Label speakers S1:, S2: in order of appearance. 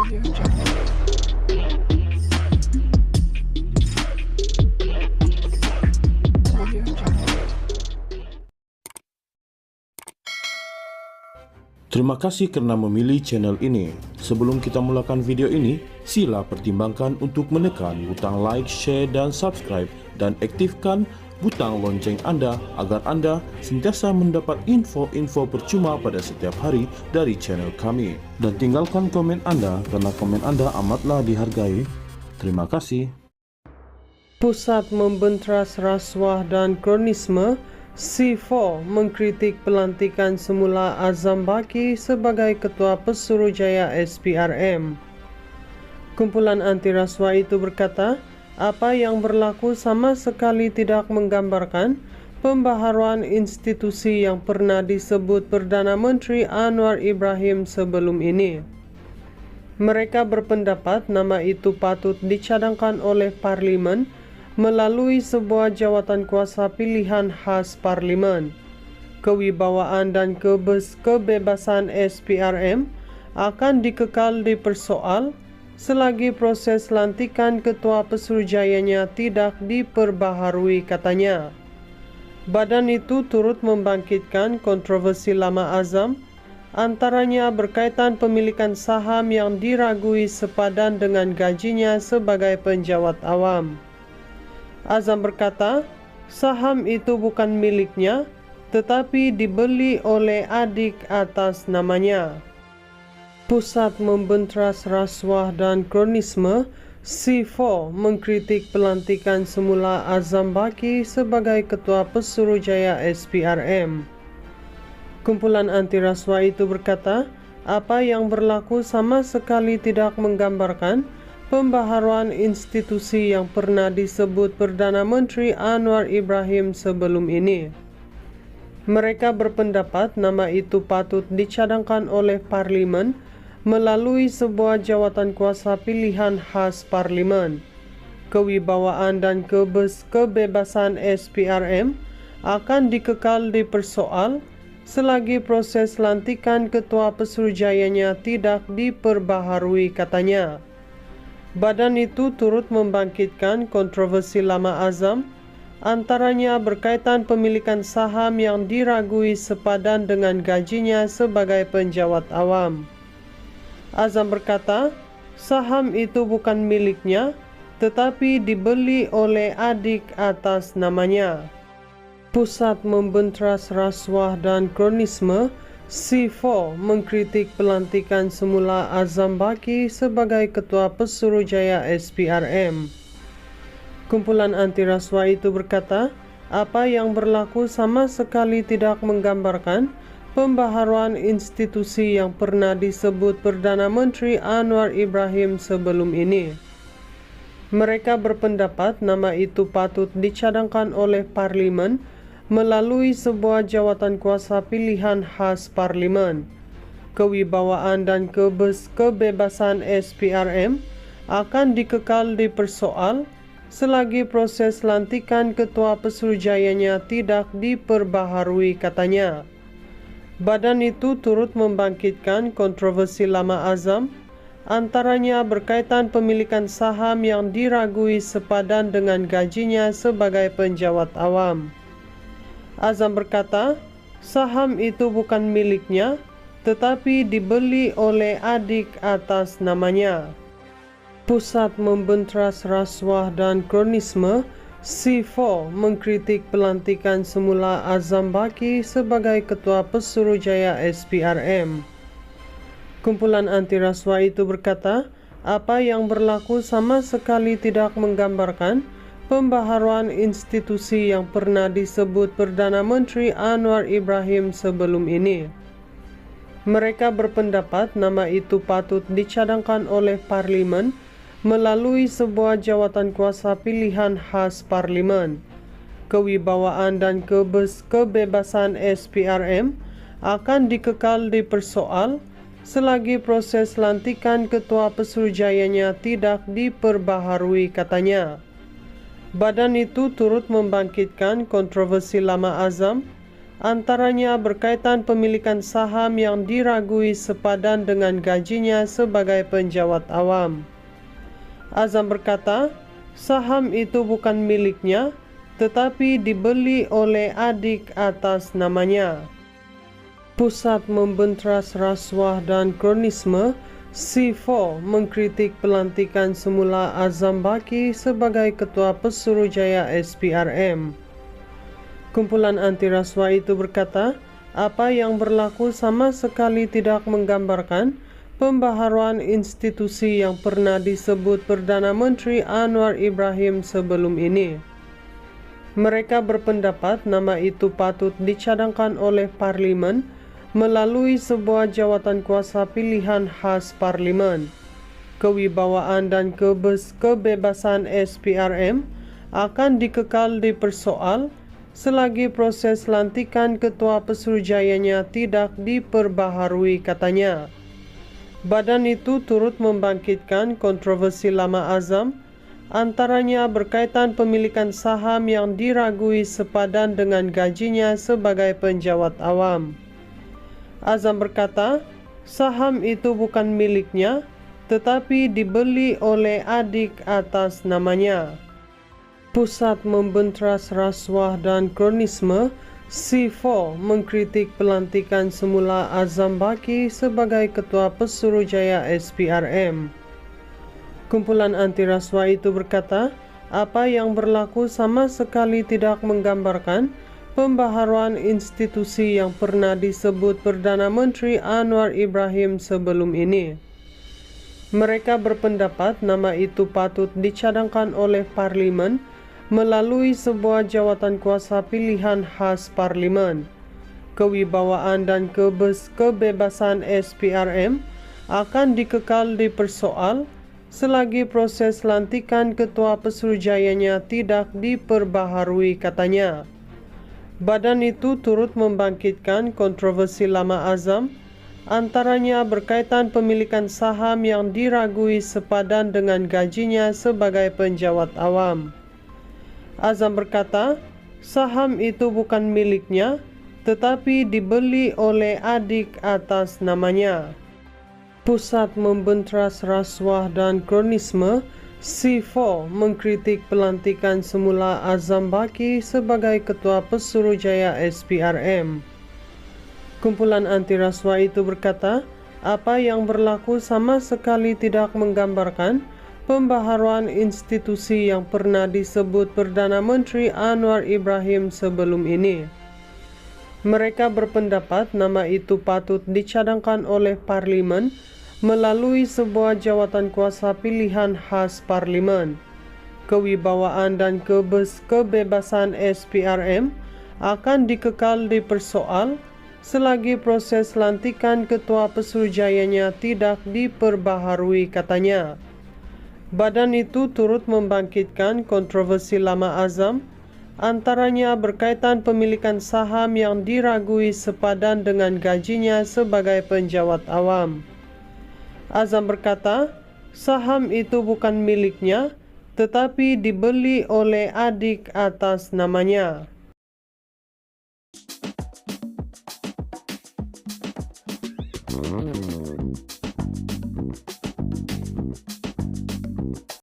S1: Terima kasih karena memilih channel ini. Sebelum kita mulakan video ini, sila pertimbangkan untuk menekan butang like, share, dan subscribe, dan aktifkan butang lonceng Anda agar Anda sentiasa mendapat info-info percuma pada setiap hari dari channel kami. Dan tinggalkan komen Anda karena komen Anda amatlah dihargai. Terima kasih.
S2: Pusat Membenteras Rasuah dan Kronisme C4 mengkritik pelantikan semula Azam Baki sebagai Ketua Pesuruhjaya SPRM. Kumpulan anti rasuah itu berkata, apa yang berlaku sama sekali tidak menggambarkan pembaharuan institusi yang pernah disebut Perdana Menteri Anwar Ibrahim sebelum ini. Mereka berpendapat nama itu patut dicadangkan oleh Parlimen melalui sebuah jawatan kuasa pilihan khas Parlimen. Kewibawaan dan kebebasan SPRM akan dikekal dipersoal selagi proses lantikan Ketua Pesuruhjayanya tidak diperbaharui, katanya. Badan itu turut membangkitkan kontroversi lama Azam, antaranya berkaitan pemilikan saham yang diragui sepadan dengan gajinya sebagai penjawat awam. Azam berkata, saham itu bukan miliknya, tetapi dibeli oleh adik atas namanya. Pusat Membenteras Rasuah dan Kronisme C4 mengkritik pelantikan semula Azam Baki sebagai Ketua Pesuruhjaya SPRM. Kumpulan anti rasuah itu berkata, apa yang berlaku sama sekali tidak menggambarkan pembaharuan institusi yang pernah disebut Perdana Menteri Anwar Ibrahim sebelum ini. Mereka berpendapat nama itu patut dicadangkan oleh Parlimen melalui sebuah jawatan kuasa pilihan khas Parlimen. Kewibawaan dan kebebasan SPRM akan dikekal dipersoal selagi proses lantikan Ketua Pesuruhjayanya tidak diperbaharui, katanya. Badan itu turut membangkitkan kontroversi lama Azam, antaranya berkaitan pemilikan saham yang diragui sepadan dengan gajinya sebagai penjawat awam. Azam berkata, saham itu bukan miliknya, tetapi dibeli oleh adik atas namanya. Pusat Membenteras Rasuah dan Kronisme C4 mengkritik pelantikan semula Azam Baki sebagai Ketua Pesuruhjaya SPRM. Kumpulan anti rasuah itu berkata, apa yang berlaku sama sekali tidak menggambarkan pembaharuan institusi yang pernah disebut Perdana Menteri Anwar Ibrahim sebelum ini. Mereka berpendapat nama itu patut dicadangkan oleh Parlimen melalui sebuah jawatan kuasa pilihan khas Parlimen. Kewibawaan dan kebebasan SPRM akan dikekal dipersoal selagi proses lantikan Ketua Pesuruhjayanya tidak diperbaharui, katanya. Badan itu turut membangkitkan kontroversi lama Azam, antaranya berkaitan pemilikan saham yang diragui sepadan dengan gajinya sebagai penjawat awam. Azam berkata, saham itu bukan miliknya, tetapi dibeli oleh adik atas namanya. Pusat Membenteras Rasuah dan Kronisme C4 mengkritik pelantikan semula Azam Baki sebagai Ketua Pesuruhjaya SPRM. Kumpulan anti rasuah itu berkata, apa yang berlaku sama sekali tidak menggambarkan pembaharuan institusi yang pernah disebut Perdana Menteri Anwar Ibrahim sebelum ini. Mereka berpendapat nama itu patut dicadangkan oleh Parlimen melalui sebuah jawatan kuasa pilihan khas Parlimen. Kewibawaan dan kebebasan SPRM akan dikekal dipersoal selagi proses lantikan Ketua Pesuruhjayanya tidak diperbaharui, katanya. Badan itu turut membangkitkan kontroversi lama Azam, antaranya berkaitan pemilikan saham yang diragui sepadan dengan gajinya sebagai penjawat awam. Azam berkata, saham itu bukan miliknya, tetapi dibeli oleh adik atas namanya. Pusat Membenteras Rasuah dan Kronisme C4 mengkritik pelantikan semula Azam Baki sebagai Ketua Pesuruhjaya SPRM. Kumpulan anti rasuah itu berkata, apa yang berlaku sama sekali tidak menggambarkan pembaharuan institusi yang pernah disebut Perdana Menteri Anwar Ibrahim sebelum ini. Mereka berpendapat nama itu patut dicadangkan oleh Parlimen melalui sebuah jawatan kuasa pilihan khas Parlimen. Kewibawaan dan kebebasan SPRM akan dikekal dipersoal selagi proses lantikan Ketua Pesuruhjayanya tidak diperbaharui, katanya. Badan itu turut membangkitkan kontroversi lama Azam, antaranya berkaitan pemilikan saham yang diragui sepadan dengan gajinya sebagai penjawat awam. Azam berkata, saham itu bukan miliknya, tetapi dibeli oleh adik atas namanya. Pusat Membenteras Rasuah dan Kronisme C4 mengkritik pelantikan semula Azam Baki sebagai Ketua Pesuruhjaya SPRM. Kumpulan anti rasuah itu berkata, apa yang berlaku sama sekali tidak menggambarkan pembaharuan institusi yang pernah disebut Perdana Menteri Anwar Ibrahim sebelum ini. Mereka berpendapat nama itu patut dicadangkan oleh Parlimen melalui sebuah jawatan kuasa pilihan khas Parlimen. Kewibawaan dan kebebasan SPRM akan dikekal dipersoal selagi proses lantikan Ketua Pesuruhjayanya tidak diperbaharui, katanya. Badan itu turut membangkitkan kontroversi lama Azam, antaranya berkaitan pemilikan saham yang diragui sepadan dengan gajinya sebagai penjawat awam. Azam berkata, saham itu bukan miliknya, tetapi dibeli oleh adik atas namanya. Pusat Membenteras Rasuah dan Kronisme C4 mengkritik pelantikan semula Azam Baki sebagai Ketua Pesuruhjaya SPRM. Kumpulan anti rasuah itu berkata, apa yang berlaku sama sekali tidak menggambarkan pembaharuan institusi yang pernah disebut Perdana Menteri Anwar Ibrahim sebelum ini. Mereka berpendapat nama itu patut dicadangkan oleh Parlimen melalui sebuah jawatan kuasa pilihan khas Parlimen. Kewibawaan dan kebebasan SPRM akan dikekal dipersoal selagi proses lantikan Ketua Pesuruhjayanya tidak diperbaharui, katanya. Badan itu turut membangkitkan kontroversi lama Azam, antaranya berkaitan pemilikan saham yang diragui sepadan dengan gajinya sebagai penjawat awam. Azam berkata, saham itu bukan miliknya, tetapi dibeli oleh adik atas namanya.